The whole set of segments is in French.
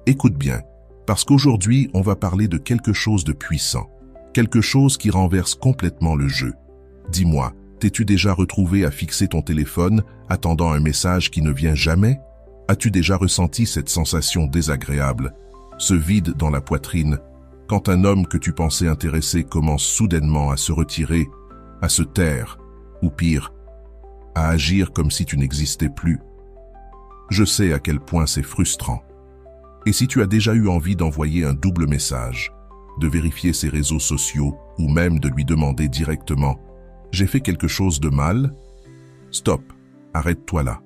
Écoute bien, parce qu'aujourd'hui, on va parler de quelque chose de puissant, quelque chose qui renverse complètement le jeu. Dis-moi, t'es-tu déjà retrouvé à fixer ton téléphone, attendant un message qui ne vient jamais? As-tu déjà ressenti cette sensation désagréable, ce vide dans la poitrine, quand un homme que tu pensais intéressé commence soudainement à se retirer, à se taire, ou pire, à agir comme si tu n'existais plus? Je sais à quel point c'est frustrant. Et si tu as déjà eu envie d'envoyer un double message, de vérifier ses réseaux sociaux ou même de lui demander directement « J'ai fait quelque chose de mal ?» Stop, arrête-toi là.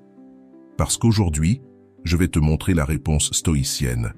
Parce qu'aujourd'hui, je vais te montrer la réponse stoïcienne.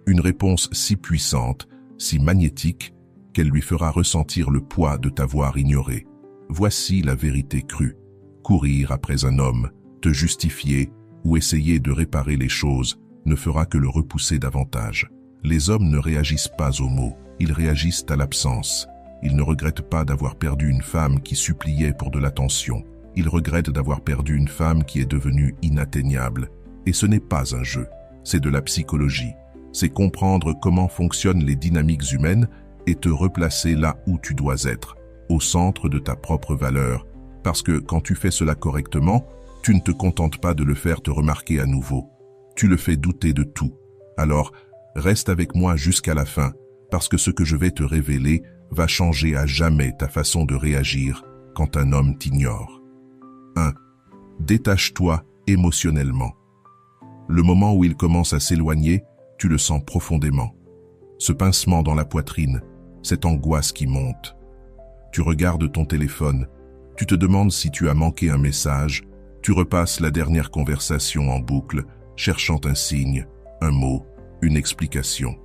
Une réponse si puissante, si magnétique, qu'elle lui fera ressentir le poids de t'avoir ignoré. Voici la vérité crue. Courir après un homme, te justifier ou essayer de réparer les choses ne fera que le repousser davantage. Les hommes ne réagissent pas aux mots, ils réagissent à l'absence. Ils ne regrettent pas d'avoir perdu une femme qui suppliait pour de l'attention. Ils regrettent d'avoir perdu une femme qui est devenue inatteignable. Et ce n'est pas un jeu, c'est de la psychologie. C'est comprendre comment fonctionnent les dynamiques humaines et te replacer là où tu dois être, au centre de ta propre valeur. Parce que quand tu fais cela correctement, tu ne te contentes pas de le faire te remarquer à nouveau. Tu le fais douter de tout. Alors, reste avec moi jusqu'à la fin, parce que ce que je vais te révéler va changer à jamais ta façon de réagir quand un homme t'ignore. 1. Détache-toi émotionnellement. Le moment où il commence à s'éloigner, tu le sens profondément. Ce pincement dans la poitrine, cette angoisse qui monte. Tu regardes ton téléphone, tu te demandes si tu as manqué un message, tu repasses la dernière conversation en boucle, cherchant un signe, un mot, une explication.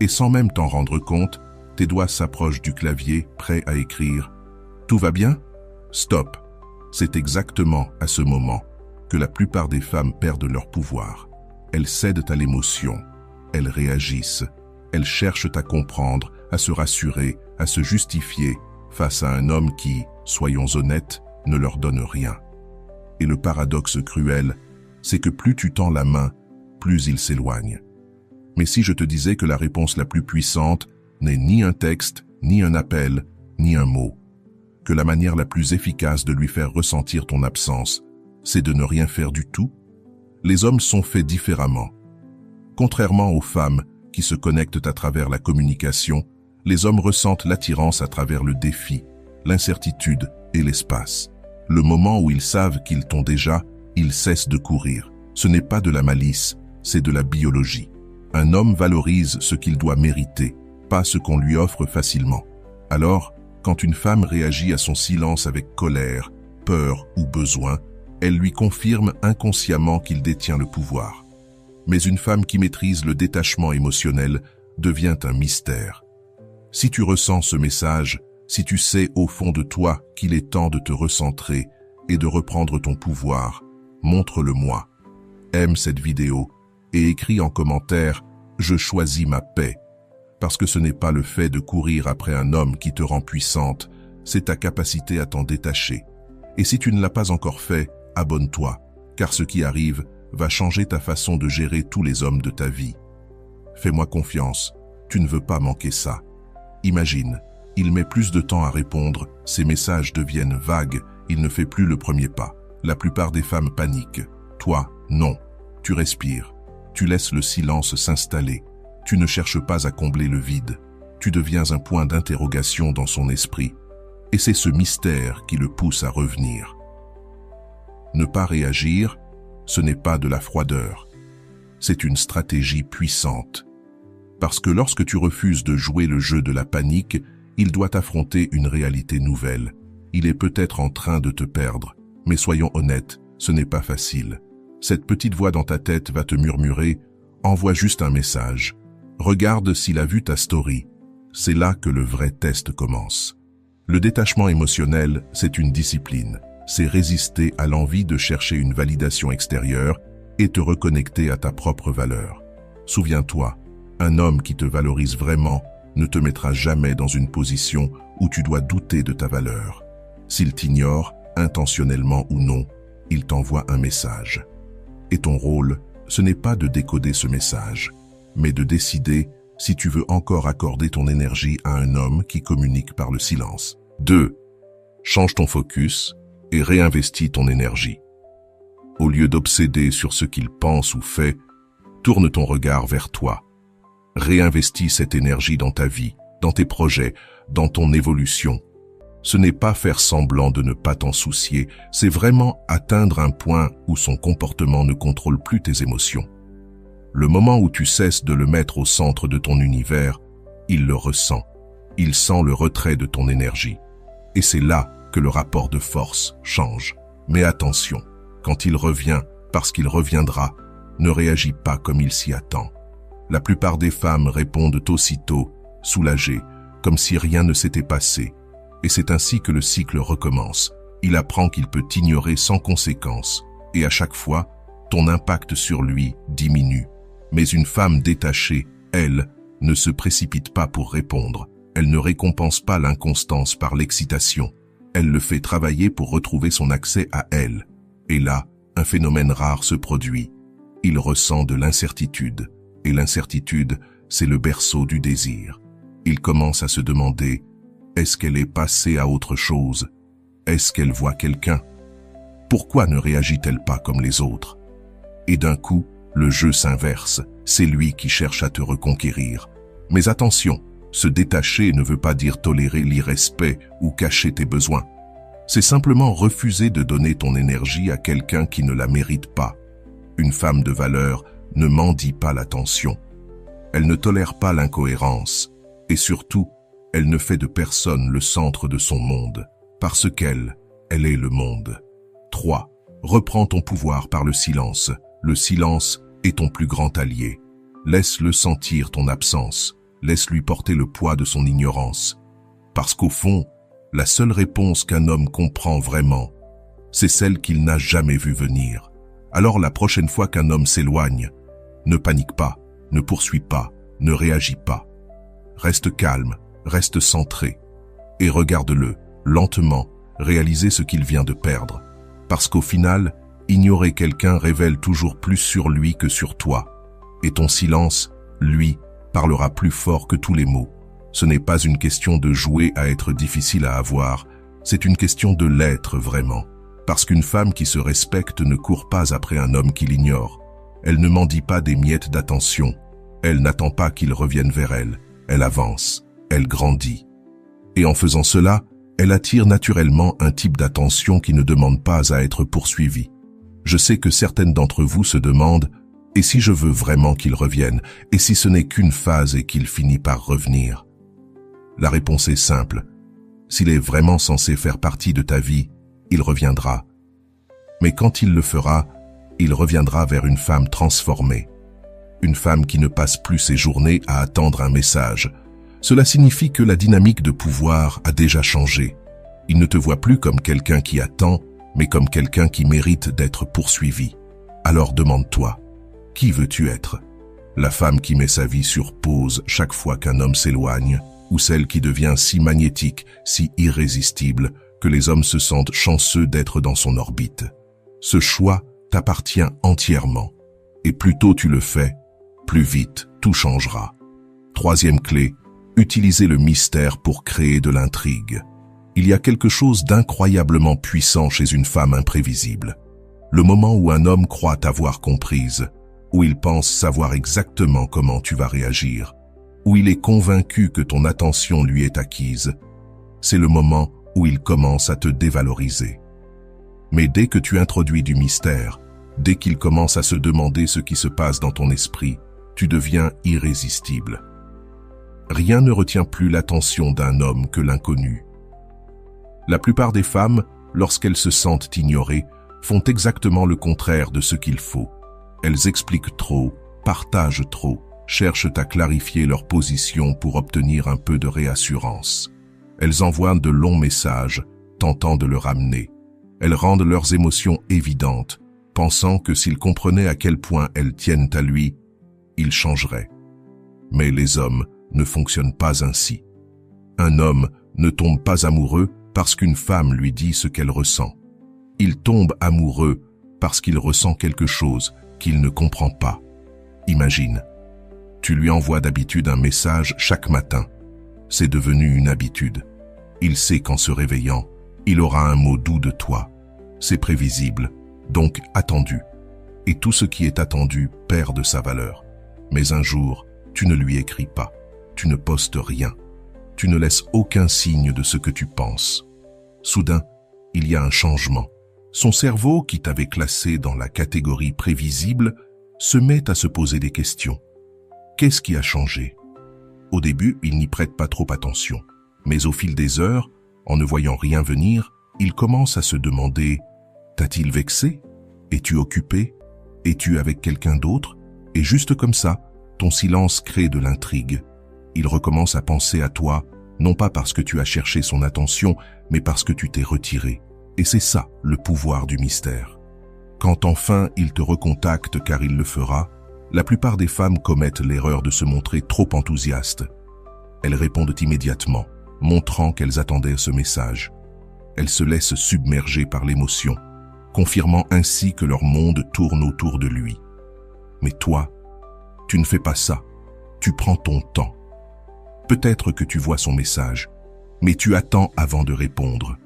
Et sans même t'en rendre compte, tes doigts s'approchent du clavier, prêts à écrire. Tout va bien? Stop. C'est exactement à ce moment que la plupart des femmes perdent leur pouvoir. Elles cèdent à l'émotion, elles réagissent, elles cherchent à comprendre, à se rassurer, à se justifier face à un homme qui, soyons honnêtes, ne leur donne rien. Et le paradoxe cruel, c'est que plus tu tends la main, plus il s'éloigne. Mais si je te disais que la réponse la plus puissante n'est ni un texte, ni un appel, ni un mot, que la manière la plus efficace de lui faire ressentir ton absence, c'est de ne rien faire du tout? Les hommes sont faits différemment. Contrairement aux femmes qui se connectent à travers la communication, les hommes ressentent l'attirance à travers le défi, l'incertitude et l'espace. Le moment où ils savent qu'ils t'ont déjà, ils cessent de courir. Ce n'est pas de la malice, c'est de la biologie. Un homme valorise ce qu'il doit mériter, pas ce qu'on lui offre facilement. Alors, quand une femme réagit à son silence avec colère, peur ou besoin, elle lui confirme inconsciemment qu'il détient le pouvoir. Mais une femme qui maîtrise le détachement émotionnel devient un mystère. Si tu ressens ce message, si tu sais au fond de toi qu'il est temps de te recentrer et de reprendre ton pouvoir, montre-le-moi. Aime cette vidéo et écris en commentaire « Je choisis ma paix ». Parce que ce n'est pas le fait de courir après un homme qui te rend puissante, c'est ta capacité à t'en détacher. Et si tu ne l'as pas encore fait, abonne-toi, car ce qui arrive va changer ta façon de gérer tous les hommes de ta vie. Fais-moi confiance, tu ne veux pas manquer ça. Imagine, il met plus de temps à répondre, ses messages deviennent vagues, il ne fait plus le premier pas. La plupart des femmes paniquent. Toi, non. Tu respires. Tu laisses le silence s'installer. Tu ne cherches pas à combler le vide. Tu deviens un point d'interrogation dans son esprit. Et c'est ce mystère qui le pousse à revenir. Ne pas réagir, ce n'est pas de la froideur. C'est une stratégie puissante. Parce que lorsque tu refuses de jouer le jeu de la panique, il doit affronter une réalité nouvelle. Il est peut-être en train de te perdre, mais soyons honnêtes, ce n'est pas facile. Cette petite voix dans ta tête va te murmurer « Envoie juste un message. Regarde s'il a vu ta story. » C'est là que le vrai test commence. Le détachement émotionnel, c'est une discipline. C'est résister à l'envie de chercher une validation extérieure et te reconnecter à ta propre valeur. Souviens-toi, un homme qui te valorise vraiment ne te mettra jamais dans une position où tu dois douter de ta valeur. S'il t'ignore, intentionnellement ou non, il t'envoie un message. Et ton rôle, ce n'est pas de décoder ce message, mais de décider si tu veux encore accorder ton énergie à un homme qui communique par le silence. 2. Change ton focus et réinvestis ton énergie. Au lieu d'obséder sur ce qu'il pense ou fait, tourne ton regard vers toi. Réinvestis cette énergie dans ta vie, dans tes projets, dans ton évolution. Ce n'est pas faire semblant de ne pas t'en soucier, c'est vraiment atteindre un point où son comportement ne contrôle plus tes émotions. Le moment où tu cesses de le mettre au centre de ton univers, il le ressent. Il sent le retrait de ton énergie. Et c'est là que le rapport de force change. Mais attention, quand il revient, parce qu'il reviendra, ne réagis pas comme il s'y attend. La plupart des femmes répondent aussitôt, soulagées, comme si rien ne s'était passé. Et c'est ainsi que le cycle recommence. Il apprend qu'il peut t'ignorer sans conséquence. Et à chaque fois, ton impact sur lui diminue. Mais une femme détachée, elle, ne se précipite pas pour répondre. Elle ne récompense pas l'inconstance par l'excitation. Elle le fait travailler pour retrouver son accès à elle. Et là, un phénomène rare se produit. Il ressent de l'incertitude. Et l'incertitude, c'est le berceau du désir. Il commence à se demander, est-ce qu'elle est passée à autre chose? Est-ce qu'elle voit quelqu'un? Pourquoi ne réagit-elle pas comme les autres? Et d'un coup, le jeu s'inverse. C'est lui qui cherche à te reconquérir. Mais attention, se détacher ne veut pas dire tolérer l'irrespect ou cacher tes besoins. C'est simplement refuser de donner ton énergie à quelqu'un qui ne la mérite pas. Une femme de valeur ne mendie pas l'attention. Elle ne tolère pas l'incohérence. Et surtout, elle ne fait de personne le centre de son monde, parce qu'elle est le monde. 3. Reprends ton pouvoir par le silence. Le silence est ton plus grand allié. Laisse-le sentir ton absence. Laisse-lui porter le poids de son ignorance. Parce qu'au fond, la seule réponse qu'un homme comprend vraiment, c'est celle qu'il n'a jamais vue venir. Alors la prochaine fois qu'un homme s'éloigne, ne panique pas, ne poursuis pas, ne réagis pas. Reste calme, reste centré et regarde-le, lentement, réaliser ce qu'il vient de perdre. Parce qu'au final, ignorer quelqu'un révèle toujours plus sur lui que sur toi. Et ton silence, lui, parlera plus fort que tous les mots. Ce n'est pas une question de jouer à être difficile à avoir, c'est une question de l'être vraiment. Parce qu'une femme qui se respecte ne court pas après un homme qui l'ignore. Elle ne mendie pas des miettes d'attention. Elle n'attend pas qu'il revienne vers elle. Elle avance, elle grandit. Et en faisant cela, elle attire naturellement un type d'attention qui ne demande pas à être poursuivi. Je sais que certaines d'entre vous se demandent « Et si je veux vraiment qu'il revienne? Et si ce n'est qu'une phase et qu'il finit par revenir ?» La réponse est simple. S'il est vraiment censé faire partie de ta vie, il reviendra. Mais quand il le fera, il reviendra vers une femme transformée. Une femme qui ne passe plus ses journées à attendre un message. Cela signifie que la dynamique de pouvoir a déjà changé. Il ne te voit plus comme quelqu'un qui attend, mais comme quelqu'un qui mérite d'être poursuivi. Alors demande-toi, qui veux-tu être? La femme qui met sa vie sur pause chaque fois qu'un homme s'éloigne, ou celle qui devient si magnétique, si irrésistible, que les hommes se sentent chanceux d'être dans son orbite? Ce choix t'appartient entièrement. Et plus tôt tu le fais, plus vite tout changera. Troisième clé, utilisez le mystère pour créer de l'intrigue. Il y a quelque chose d'incroyablement puissant chez une femme imprévisible. Le moment où un homme croit t'avoir comprise, où il pense savoir exactement comment tu vas réagir, où il est convaincu que ton attention lui est acquise, c'est le moment où il commence à te dévaloriser. Mais dès que tu introduis du mystère, dès qu'il commence à se demander ce qui se passe dans ton esprit, tu deviens irrésistible. Rien ne retient plus l'attention d'un homme que l'inconnu. La plupart des femmes, lorsqu'elles se sentent ignorées, font exactement le contraire de ce qu'il faut. Elles expliquent trop, partagent trop, cherchent à clarifier leur position pour obtenir un peu de réassurance. Elles envoient de longs messages, tentant de le ramener. Elles rendent leurs émotions évidentes, pensant que s'ils comprenaient à quel point elles tiennent à lui, il changerait. Mais les hommes ne fonctionnent pas ainsi. Un homme ne tombe pas amoureux parce qu'une femme lui dit ce qu'elle ressent. Il tombe amoureux parce qu'il ressent quelque chose qu'il ne comprend pas. Imagine, Tu lui envoies d'habitude un message chaque matin. C'est devenu une habitude. Il sait qu'en se réveillant, il aura un mot doux de toi. C'est prévisible, donc attendu. Et tout ce qui est attendu perd de sa valeur. Mais un jour, tu ne lui écris pas. Tu ne postes rien. Tu ne laisses aucun signe de ce que tu penses. Soudain, il y a un changement. Son cerveau, qui t'avait classé dans la catégorie prévisible, se met à se poser des questions. Qu'est-ce qui a changé? Au début, il n'y prête pas trop attention. Mais au fil des heures, en ne voyant rien venir, il commence à se demander « T'a-t-il vexé? Es-tu occupé? Es-tu avec quelqu'un d'autre ?» Et juste comme ça, ton silence crée de l'intrigue. Il recommence à penser à toi, non pas parce que tu as cherché son attention, mais parce que tu t'es retiré. Et c'est ça, le pouvoir du mystère. Quand enfin il te recontacte car il le fera, la plupart des femmes commettent l'erreur de se montrer trop enthousiastes. Elles répondent immédiatement, montrant qu'elles attendaient ce message. Elles se laissent submerger par l'émotion, confirmant ainsi que leur monde tourne autour de lui. Mais toi, tu ne fais pas ça. Tu prends ton temps. Peut-être que tu vois son message, mais tu attends avant de répondre.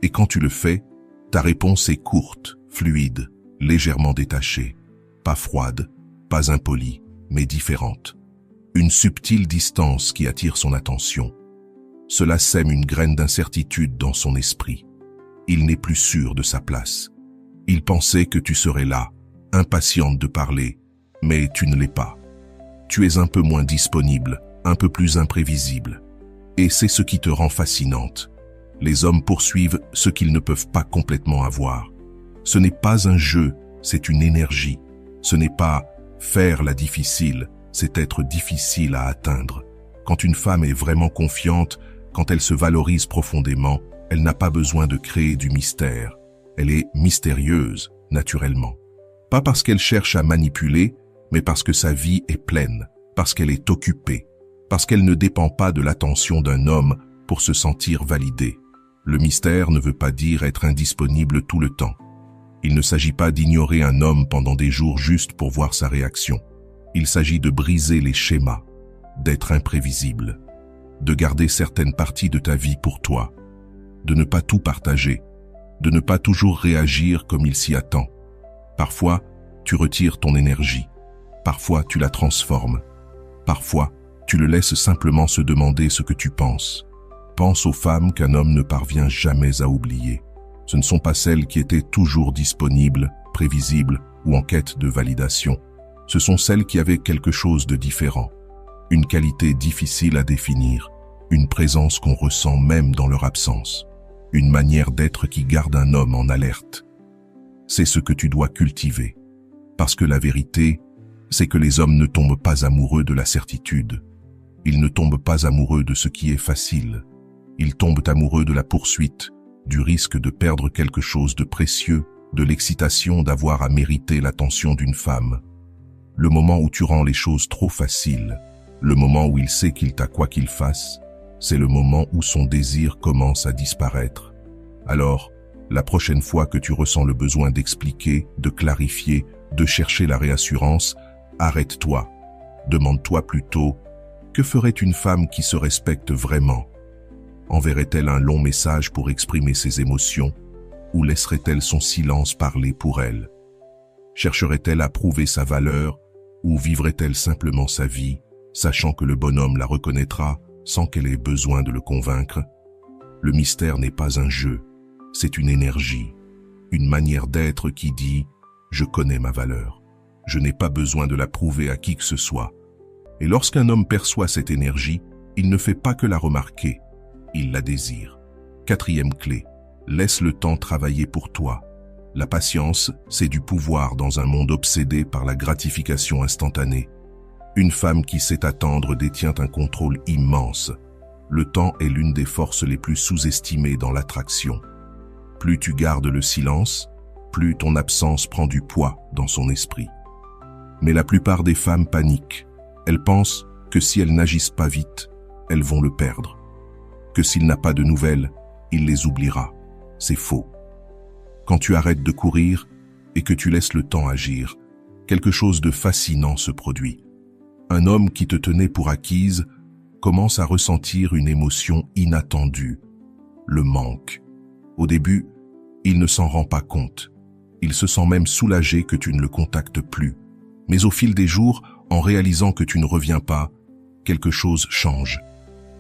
Et quand tu le fais, ta réponse est courte, fluide, légèrement détachée, pas froide, pas impolie, mais différente. Une subtile distance qui attire son attention. Cela sème une graine d'incertitude dans son esprit. Il n'est plus sûr de sa place. Il pensait que tu serais là, impatiente de parler, mais tu ne l'es pas. Tu es un peu moins disponible, un peu plus imprévisible. Et c'est ce qui te rend fascinante. Les hommes poursuivent ce qu'ils ne peuvent pas complètement avoir. Ce n'est pas un jeu, c'est une énergie. Ce n'est pas faire la difficile, c'est être difficile à atteindre. Quand une femme est vraiment confiante, quand elle se valorise profondément, elle n'a pas besoin de créer du mystère. Elle est mystérieuse, naturellement. Pas parce qu'elle cherche à manipuler, mais parce que sa vie est pleine, parce qu'elle est occupée, parce qu'elle ne dépend pas de l'attention d'un homme pour se sentir validée. Le mystère ne veut pas dire être indisponible tout le temps. Il ne s'agit pas d'ignorer un homme pendant des jours juste pour voir sa réaction. Il s'agit de briser les schémas, d'être imprévisible, de garder certaines parties de ta vie pour toi, de ne pas tout partager, de ne pas toujours réagir comme il s'y attend. Parfois, tu retires ton énergie. Parfois, tu la transformes. Parfois, tu le laisses simplement se demander ce que tu penses. Pense aux femmes qu'un homme ne parvient jamais à oublier. Ce ne sont pas celles qui étaient toujours disponibles, prévisibles ou en quête de validation. Ce sont celles qui avaient quelque chose de différent. Une qualité difficile à définir, une présence qu'on ressent même dans leur absence. Une manière d'être qui garde un homme en alerte. C'est ce que tu dois cultiver. Parce que la vérité, c'est que les hommes ne tombent pas amoureux de la certitude. Ils ne tombent pas amoureux de ce qui est facile. Ils tombent amoureux de la poursuite, du risque de perdre quelque chose de précieux, de l'excitation d'avoir à mériter l'attention d'une femme. Le moment où tu rends les choses trop faciles, le moment où il sait qu'il t'a quoi qu'il fasse, c'est le moment où son désir commence à disparaître. Alors, la prochaine fois que tu ressens le besoin d'expliquer, de clarifier, de chercher la réassurance, arrête-toi. Demande-toi plutôt, que ferait une femme qui se respecte vraiment? Enverrait-elle un long message pour exprimer ses émotions ou laisserait-elle son silence parler pour elle? Chercherait-elle à prouver sa valeur ou vivrait-elle simplement sa vie, sachant que le bonhomme la reconnaîtra sans qu'elle ait besoin de le convaincre? Le mystère n'est pas un jeu, c'est une énergie, une manière d'être qui dit « Je connais ma valeur, je n'ai pas besoin de la prouver à qui que ce soit ». Et lorsqu'un homme perçoit cette énergie, il ne fait pas que la remarquer, il la désire. Quatrième clé, laisse le temps travailler pour toi. La patience, c'est du pouvoir dans un monde obsédé par la gratification instantanée. Une femme qui sait attendre détient un contrôle immense. Le temps est l'une des forces les plus sous-estimées dans l'attraction. Plus tu gardes le silence, plus ton absence prend du poids dans son esprit. Mais la plupart des femmes paniquent. Elles pensent que si elles n'agissent pas vite, elles vont le perdre. Que s'il n'a pas de nouvelles, il les oubliera. C'est faux. Quand tu arrêtes de courir et que tu laisses le temps agir, quelque chose de fascinant se produit. Un homme qui te tenait pour acquise commence à ressentir une émotion inattendue, le manque. Au début, il ne s'en rend pas compte. Il se sent même soulagé que tu ne le contactes plus. Mais au fil des jours, en réalisant que tu ne reviens pas, quelque chose change.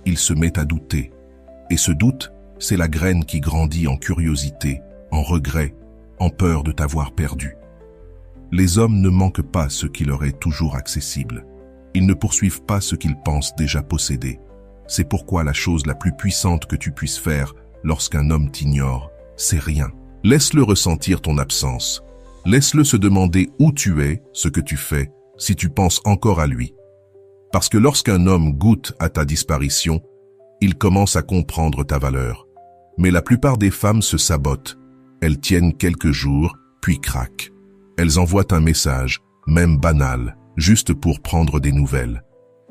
Il se met à douter. Et ce doute, c'est la graine qui grandit en curiosité, en regret, en peur de t'avoir perdu. Les hommes ne manquent pas ce qui leur est toujours accessible. Ils ne poursuivent pas ce qu'ils pensent déjà posséder. C'est pourquoi la chose la plus puissante que tu puisses faire lorsqu'un homme t'ignore, c'est rien. Laisse-le ressentir ton absence. Laisse-le se demander où tu es, ce que tu fais, si tu penses encore à lui. Parce que lorsqu'un homme goûte à ta disparition, il commence à comprendre ta valeur. Mais la plupart des femmes se sabotent. Elles tiennent quelques jours, puis craquent. Elles envoient un message, même banal, juste pour prendre des nouvelles.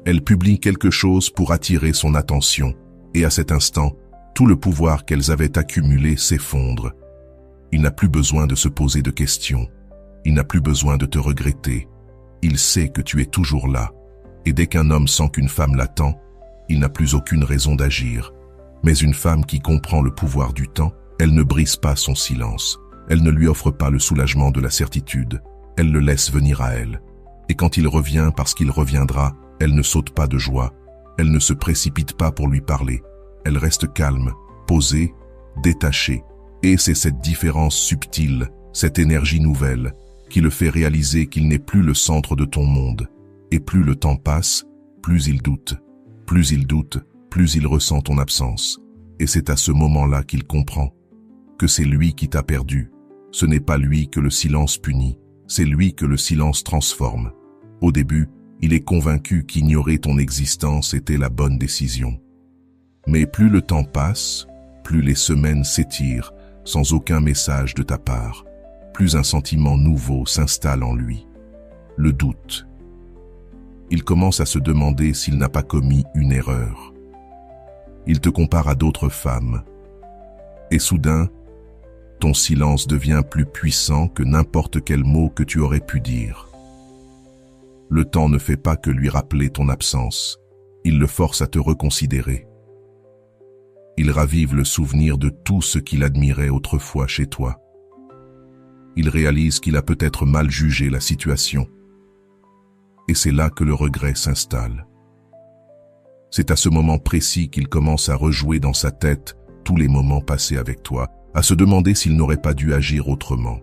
Elles publient quelque chose pour attirer son attention, et à cet instant, tout le pouvoir qu'elles avaient accumulé s'effondre. Il n'a plus besoin de se poser de questions. Il n'a plus besoin de te regretter. Il sait que tu es toujours là. Et dès qu'un homme sent qu'une femme l'attend, il n'a plus aucune raison d'agir. Mais une femme qui comprend le pouvoir du temps, elle ne brise pas son silence. Elle ne lui offre pas le soulagement de la certitude. Elle le laisse venir à elle. Et quand il revient parce qu'il reviendra, elle ne saute pas de joie. Elle ne se précipite pas pour lui parler. Elle reste calme, posée, détachée. Et c'est cette différence subtile, cette énergie nouvelle, qui le fait réaliser qu'il n'est plus le centre de ton monde. Et plus le temps passe, plus il doute. Plus il doute, plus il ressent ton absence. Et c'est à ce moment-là qu'il comprend que c'est lui qui t'a perdu. Ce n'est pas lui que le silence punit, c'est lui que le silence transforme. Au début, il est convaincu qu'ignorer ton existence était la bonne décision. Mais plus le temps passe, plus les semaines s'étirent, sans aucun message de ta part, plus un sentiment nouveau s'installe en lui. Le doute. Il commence à se demander s'il n'a pas commis une erreur. Il te compare à d'autres femmes. Et soudain, ton silence devient plus puissant que n'importe quel mot que tu aurais pu dire. Le temps ne fait pas que lui rappeler ton absence. Il le force à te reconsidérer. Il ravive le souvenir de tout ce qu'il admirait autrefois chez toi. Il réalise qu'il a peut-être mal jugé la situation. Et c'est là que le regret s'installe. C'est à ce moment précis qu'il commence à rejouer dans sa tête tous les moments passés avec toi, à se demander s'il n'aurait pas dû agir autrement.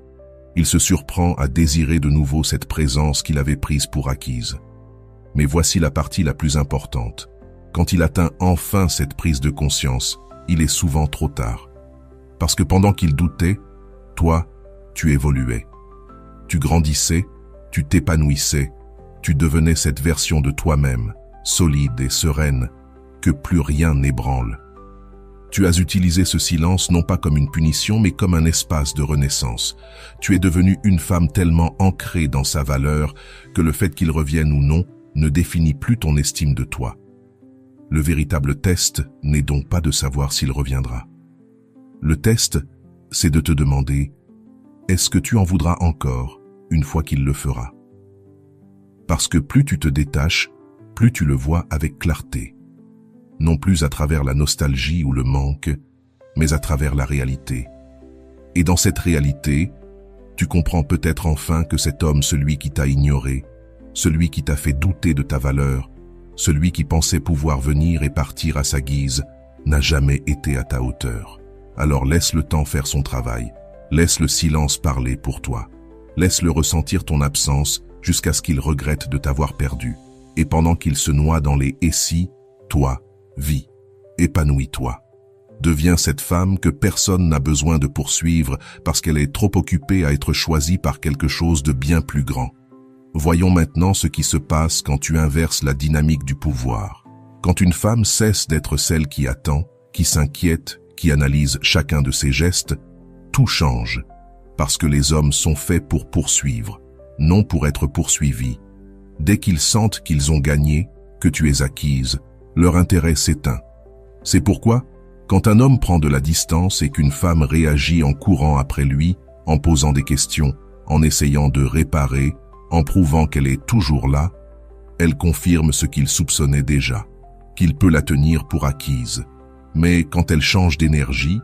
Il se surprend à désirer de nouveau cette présence qu'il avait prise pour acquise. Mais voici la partie la plus importante. Quand il atteint enfin cette prise de conscience, il est souvent trop tard. Parce que pendant qu'il doutait, toi, tu évoluais. Tu grandissais, tu t'épanouissais, tu devenais cette version de toi-même, solide et sereine, que plus rien n'ébranle. Tu as utilisé ce silence non pas comme une punition, mais comme un espace de renaissance. Tu es devenue une femme tellement ancrée dans sa valeur que le fait qu'il revienne ou non ne définit plus ton estime de toi. Le véritable test n'est donc pas de savoir s'il reviendra. Le test, c'est de te demander, est-ce que tu en voudras encore une fois qu'il le fera? Parce que plus tu te détaches, plus tu le vois avec clarté. Non plus à travers la nostalgie ou le manque, mais à travers la réalité. Et dans cette réalité, tu comprends peut-être enfin que cet homme, celui qui t'a ignoré, celui qui t'a fait douter de ta valeur, celui qui pensait pouvoir venir et partir à sa guise, n'a jamais été à ta hauteur. Alors laisse le temps faire son travail, laisse le silence parler pour toi, laisse-le ressentir ton absence jusqu'à ce qu'il regrette de t'avoir perdu. Et pendant qu'il se noie dans les « et si », toi, vis, épanouis-toi. Deviens cette femme que personne n'a besoin de poursuivre parce qu'elle est trop occupée à être choisie par quelque chose de bien plus grand. Voyons maintenant ce qui se passe quand tu inverses la dynamique du pouvoir. Quand une femme cesse d'être celle qui attend, qui s'inquiète, qui analyse chacun de ses gestes, tout change, parce que les hommes sont faits pour poursuivre, non pour être poursuivis. Dès qu'ils sentent qu'ils ont gagné, que tu es acquise, leur intérêt s'éteint. C'est pourquoi, quand un homme prend de la distance et qu'une femme réagit en courant après lui, en posant des questions, en essayant de réparer, en prouvant qu'elle est toujours là, Elle confirme ce qu'il soupçonnait déjà, qu'il peut la tenir pour acquise. Mais quand elle change d'énergie,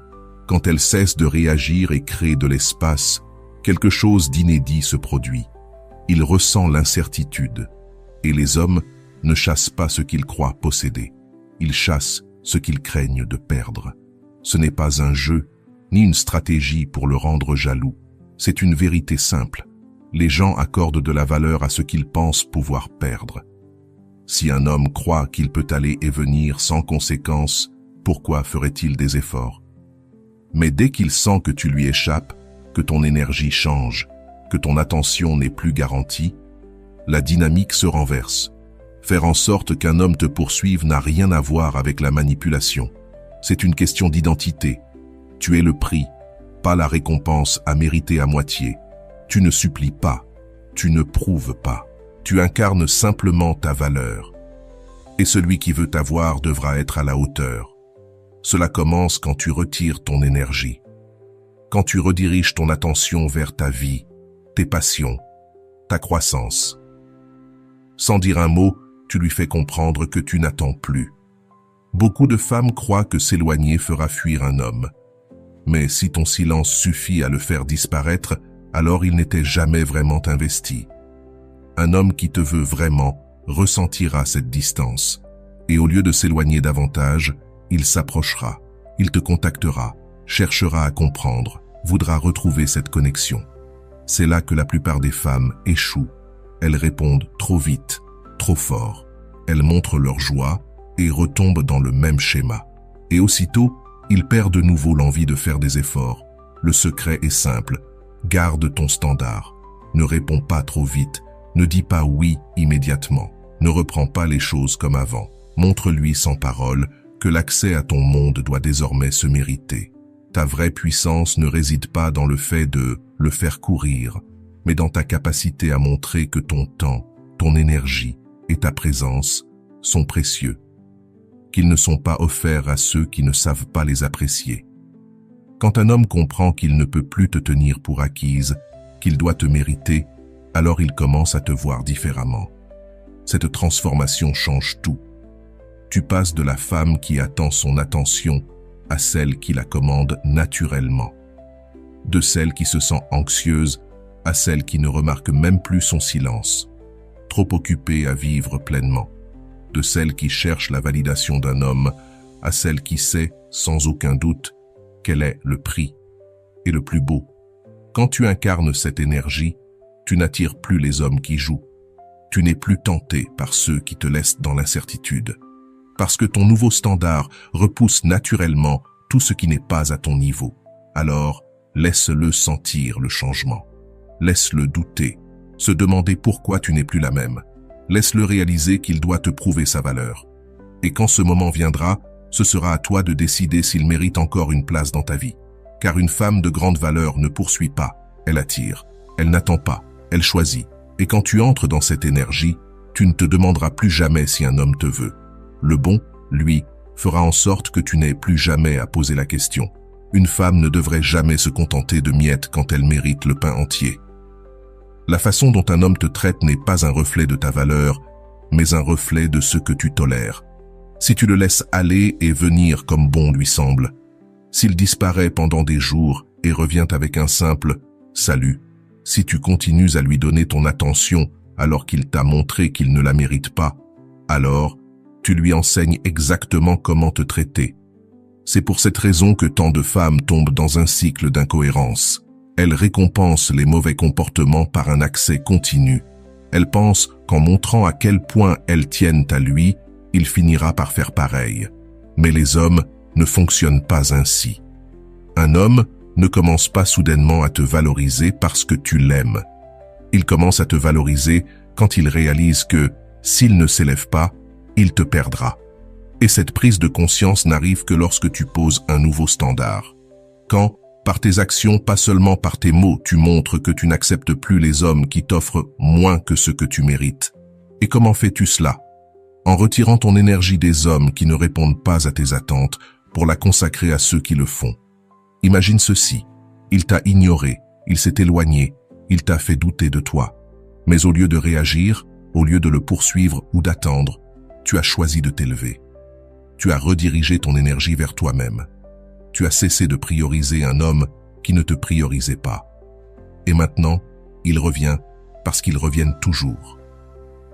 quand elle cesse de réagir et crée de l'espace, quelque chose d'inédit se produit. Il ressent l'incertitude. Et les hommes ne chassent pas ce qu'ils croient posséder. Ils chassent ce qu'ils craignent de perdre. Ce n'est pas un jeu, ni une stratégie pour le rendre jaloux. C'est une vérité simple. Les gens accordent de la valeur à ce qu'ils pensent pouvoir perdre. Si un homme croit qu'il peut aller et venir sans conséquence, pourquoi ferait-il des efforts? Mais dès qu'il sent que tu lui échappes, que ton énergie change, que ton attention n'est plus garantie, la dynamique se renverse. Faire en sorte qu'un homme te poursuive n'a rien à voir avec la manipulation. C'est une question d'identité. Tu es le prix, pas la récompense à mériter à moitié. Tu ne supplies pas, tu ne prouves pas. Tu incarnes simplement ta valeur. Et celui qui veut t'avoir devra être à la hauteur. Cela commence quand tu retires ton énergie. Quand tu rediriges ton attention vers ta vie, tes passions, ta croissance. Sans dire un mot, tu lui fais comprendre que tu n'attends plus. Beaucoup de femmes croient que s'éloigner fera fuir un homme. Mais si ton silence suffit à le faire disparaître, alors il n'était jamais vraiment investi. Un homme qui te veut vraiment ressentira cette distance. Et au lieu de s'éloigner davantage, il s'approchera, il te contactera, cherchera à comprendre, voudra retrouver cette connexion. C'est là que la plupart des femmes échouent. Elles répondent trop vite, trop fort. Elles montrent leur joie et retombent dans le même schéma. Et aussitôt, ils perdent de nouveau l'envie de faire des efforts. Le secret est simple. Garde ton standard. Ne réponds pas trop vite. Ne dis pas oui immédiatement. Ne reprends pas les choses comme avant. Montre-lui sans parole que l'accès à ton monde doit désormais se mériter. Ta vraie puissance ne réside pas dans le fait de le faire courir, mais dans ta capacité à montrer que ton temps, ton énergie et ta présence sont précieux, qu'ils ne sont pas offerts à ceux qui ne savent pas les apprécier. Quand un homme comprend qu'il ne peut plus te tenir pour acquise, qu'il doit te mériter, alors il commence à te voir différemment. Cette transformation change tout. Tu passes de la femme qui attend son attention à celle qui la commande naturellement. De celle qui se sent anxieuse à celle qui ne remarque même plus son silence, trop occupée à vivre pleinement. De celle qui cherche la validation d'un homme à celle qui sait, sans aucun doute, quel est le prix et le plus beau. Quand tu incarnes cette énergie, tu n'attires plus les hommes qui jouent. Tu n'es plus tenté par ceux qui te laissent dans l'incertitude. Parce que ton nouveau standard repousse naturellement tout ce qui n'est pas à ton niveau. Alors, laisse-le sentir le changement. Laisse-le douter, se demander pourquoi tu n'es plus la même. Laisse-le réaliser qu'il doit te prouver sa valeur. Et quand ce moment viendra, ce sera à toi de décider s'il mérite encore une place dans ta vie. Car une femme de grande valeur ne poursuit pas, elle attire. Elle n'attend pas, elle choisit. Et quand tu entres dans cette énergie, tu ne te demanderas plus jamais si un homme te veut. Le bon, lui, fera en sorte que tu n'aies plus jamais à poser la question. Une femme ne devrait jamais se contenter de miettes quand elle mérite le pain entier. La façon dont un homme te traite n'est pas un reflet de ta valeur, mais un reflet de ce que tu tolères. Si tu le laisses aller et venir comme bon lui semble, s'il disparaît pendant des jours et revient avec un simple « salut », si tu continues à lui donner ton attention alors qu'il t'a montré qu'il ne la mérite pas, alors tu lui enseignes exactement comment te traiter. C'est pour cette raison que tant de femmes tombent dans un cycle d'incohérence. Elles récompensent les mauvais comportements par un accès continu. Elles pensent qu'en montrant à quel point elles tiennent à lui, il finira par faire pareil. Mais les hommes ne fonctionnent pas ainsi. Un homme ne commence pas soudainement à te valoriser parce que tu l'aimes. Il commence à te valoriser quand il réalise que, s'il ne s'élève pas, il te perdra. Et cette prise de conscience n'arrive que lorsque tu poses un nouveau standard. Quand, par tes actions, pas seulement par tes mots, tu montres que tu n'acceptes plus les hommes qui t'offrent moins que ce que tu mérites. Et comment fais-tu cela? En retirant ton énergie des hommes qui ne répondent pas à tes attentes pour la consacrer à ceux qui le font. Imagine ceci, il t'a ignoré, il s'est éloigné, il t'a fait douter de toi. Mais au lieu de réagir, Au lieu de le poursuivre ou d'attendre, tu as choisi de t'élever. Tu as redirigé ton énergie vers toi-même. Tu as cessé de prioriser un homme qui ne te priorisait pas. Et maintenant, il revient parce qu'ils reviennent toujours.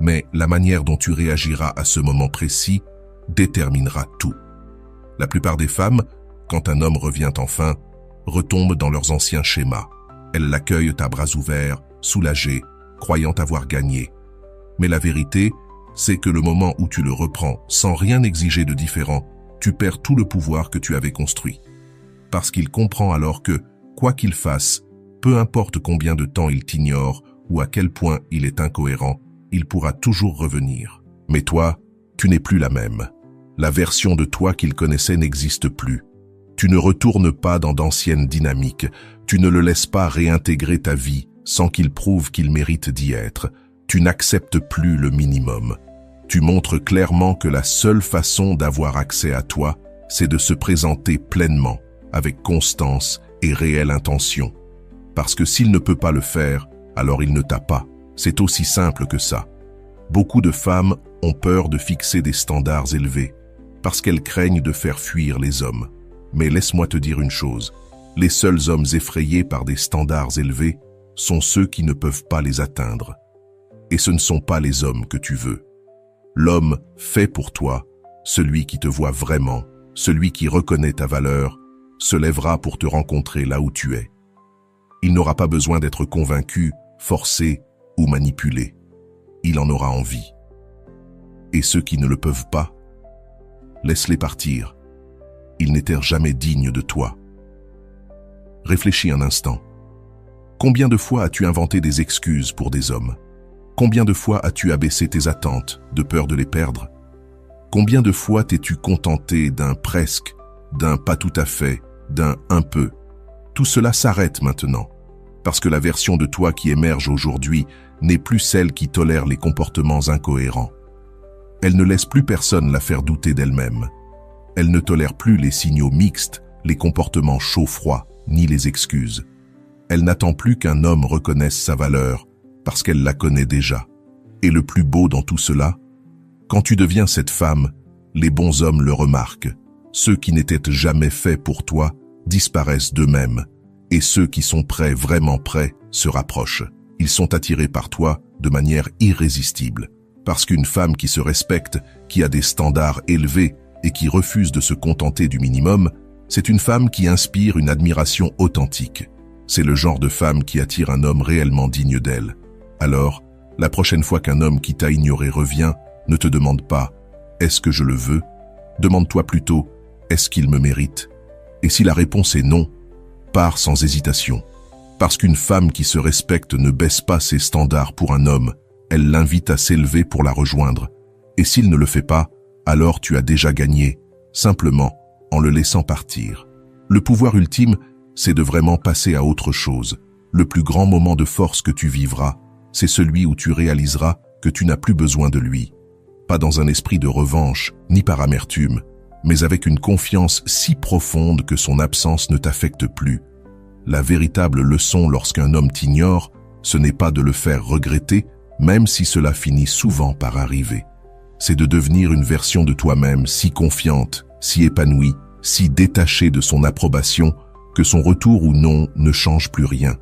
Mais la manière dont tu réagiras à ce moment précis déterminera tout. La plupart des femmes, quand un homme revient enfin, retombent dans leurs anciens schémas. Elles l'accueillent à bras ouverts, soulagées, croyant avoir gagné. Mais la vérité, c'est que le moment où tu le reprends sans rien exiger de différent, tu perds tout le pouvoir que tu avais construit. Parce qu'il comprend alors que, quoi qu'il fasse, peu importe combien de temps il t'ignore ou à quel point il est incohérent, il pourra toujours revenir. Mais toi, tu n'es plus la même. La version de toi qu'il connaissait n'existe plus. Tu ne retournes pas dans d'anciennes dynamiques, tu ne le laisses pas réintégrer ta vie sans qu'il prouve qu'il mérite d'y être. Tu n'acceptes plus le minimum. Tu montres clairement que la seule façon d'avoir accès à toi, c'est de se présenter pleinement, avec constance et réelle intention. Parce que s'il ne peut pas le faire, alors il ne t'a pas. C'est aussi simple que ça. Beaucoup de femmes ont peur de fixer des standards élevés, parce qu'elles craignent de faire fuir les hommes. Mais laisse-moi te dire une chose, les seuls hommes effrayés par des standards élevés sont ceux qui ne peuvent pas les atteindre. Et ce ne sont pas les hommes que tu veux. L'homme fait pour toi, celui qui te voit vraiment, celui qui reconnaît ta valeur, se lèvera pour te rencontrer là où tu es. Il n'aura pas besoin d'être convaincu, forcé ou manipulé. Il en aura envie. Et ceux qui ne le peuvent pas, laisse-les partir. Ils n'étaient jamais dignes de toi. Réfléchis un instant. Combien de fois as-tu inventé des excuses pour des hommes? Combien de fois as-tu abaissé tes attentes, de peur de les perdre? Combien de fois t'es-tu contenté d'un presque, d'un pas tout à fait, d'un un peu? Tout cela s'arrête maintenant, parce que la version de toi qui émerge aujourd'hui n'est plus celle qui tolère les comportements incohérents. Elle ne laisse plus personne la faire douter d'elle-même. Elle ne tolère plus les signaux mixtes, les comportements chauds-froids, ni les excuses. Elle n'attend plus qu'un homme reconnaisse sa valeur, parce qu'elle la connaît déjà. Et le plus beau dans tout cela, quand tu deviens cette femme, les bons hommes le remarquent. Ceux qui n'étaient jamais faits pour toi disparaissent d'eux-mêmes, et ceux qui sont prêts, vraiment prêts, se rapprochent. Ils sont attirés par toi de manière irrésistible, parce qu'une femme qui se respecte, qui a des standards élevés et qui refuse de se contenter du minimum, c'est une femme qui inspire une admiration authentique. C'est le genre de femme qui attire un homme réellement digne d'elle. Alors, la prochaine fois qu'un homme qui t'a ignoré revient, ne te demande pas « Est-ce que je le veux ?» Demande-toi plutôt « Est-ce qu'il me mérite ?» Et si la réponse est non, pars sans hésitation. Parce qu'une femme qui se respecte ne baisse pas ses standards pour un homme, elle l'invite à s'élever pour la rejoindre. Et s'il ne le fait pas, alors tu as déjà gagné, simplement en le laissant partir. Le pouvoir ultime, c'est de vraiment passer à autre chose. Le plus grand moment de force que tu vivras, c'est celui où tu réaliseras que tu n'as plus besoin de lui. Pas dans un esprit de revanche, ni par amertume, mais avec une confiance si profonde que son absence ne t'affecte plus. La véritable leçon lorsqu'un homme t'ignore, ce n'est pas de le faire regretter, même si cela finit souvent par arriver. C'est de devenir une version de toi-même si confiante, si épanouie, si détachée de son approbation, que son retour ou non ne change plus rien.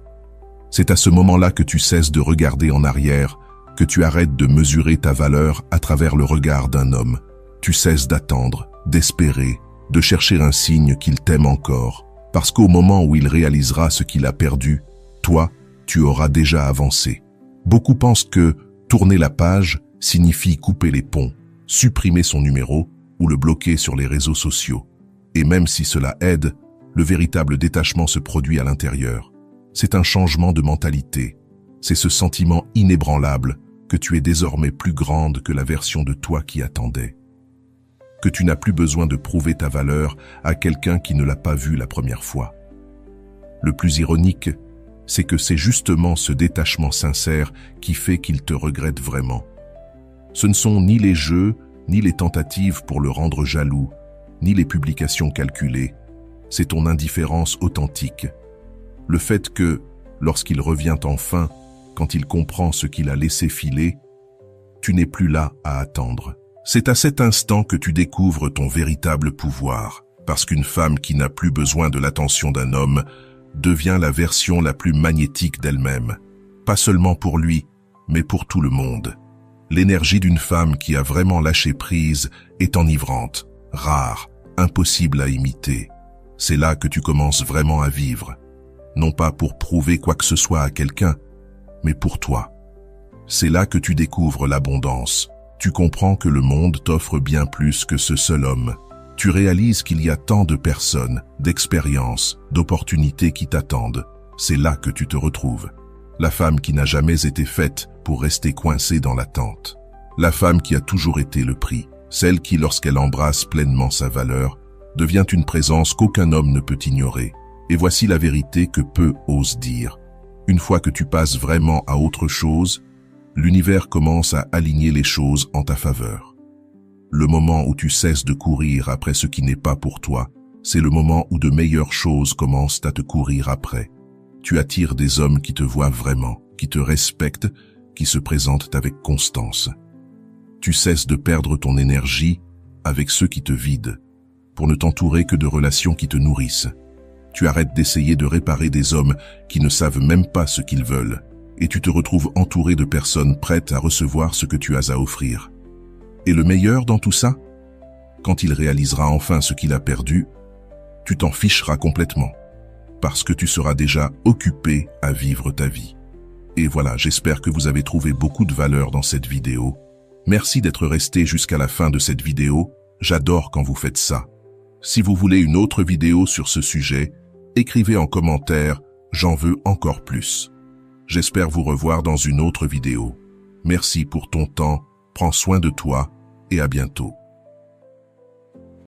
C'est à ce moment-là que tu cesses de regarder en arrière, que tu arrêtes de mesurer ta valeur à travers le regard d'un homme. Tu cesses d'attendre, d'espérer, de chercher un signe qu'il t'aime encore, parce qu'au moment où il réalisera ce qu'il a perdu, toi, tu auras déjà avancé. Beaucoup pensent que tourner la page signifie couper les ponts, supprimer son numéro ou le bloquer sur les réseaux sociaux. Et même si cela aide, le véritable détachement se produit à l'intérieur. C'est un changement de mentalité. C'est ce sentiment inébranlable que tu es désormais plus grande que la version de toi qui attendait. Que tu n'as plus besoin de prouver ta valeur à quelqu'un qui ne l'a pas vue la première fois. Le plus ironique, c'est que c'est justement ce détachement sincère qui fait qu'il te regrette vraiment. Ce ne sont ni les jeux, ni les tentatives pour le rendre jaloux, ni les publications calculées. C'est ton indifférence authentique. Le fait que, lorsqu'il revient enfin, quand il comprend ce qu'il a laissé filer, tu n'es plus là à attendre. C'est à cet instant que tu découvres ton véritable pouvoir, parce qu'une femme qui n'a plus besoin de l'attention d'un homme devient la version la plus magnétique d'elle-même. Pas seulement pour lui, mais pour tout le monde. L'énergie d'une femme qui a vraiment lâché prise est enivrante, rare, impossible à imiter. C'est là que tu commences vraiment à vivre. Non pas pour prouver quoi que ce soit à quelqu'un, mais pour toi. C'est là que tu découvres l'abondance. Tu comprends que le monde t'offre bien plus que ce seul homme. Tu réalises qu'il y a tant de personnes, d'expériences, d'opportunités qui t'attendent. C'est là que tu te retrouves. La femme qui n'a jamais été faite pour rester coincée dans l'attente. La femme qui a toujours été le prix. Celle qui, lorsqu'elle embrasse pleinement sa valeur, devient une présence qu'aucun homme ne peut ignorer. Et voici la vérité que peu osent dire. Une fois que tu passes vraiment à autre chose, l'univers commence à aligner les choses en ta faveur. Le moment où tu cesses de courir après ce qui n'est pas pour toi, c'est le moment où de meilleures choses commencent à te courir après. Tu attires des hommes qui te voient vraiment, qui te respectent, qui se présentent avec constance. Tu cesses de perdre ton énergie avec ceux qui te vident, pour ne t'entourer que de relations qui te nourrissent. Tu arrêtes d'essayer de réparer des hommes qui ne savent même pas ce qu'ils veulent, et tu te retrouves entouré de personnes prêtes à recevoir ce que tu as à offrir. Et le meilleur dans tout ça? Quand il réalisera enfin ce qu'il a perdu, tu t'en ficheras complètement, parce que tu seras déjà occupé à vivre ta vie. Et voilà, j'espère que vous avez trouvé beaucoup de valeur dans cette vidéo. Merci d'être resté jusqu'à la fin de cette vidéo, j'adore quand vous faites ça. Si vous voulez une autre vidéo sur ce sujet, écrivez en commentaire « J'en veux encore plus ». J'espère vous revoir dans une autre vidéo. Merci pour ton temps, prends soin de toi et à bientôt.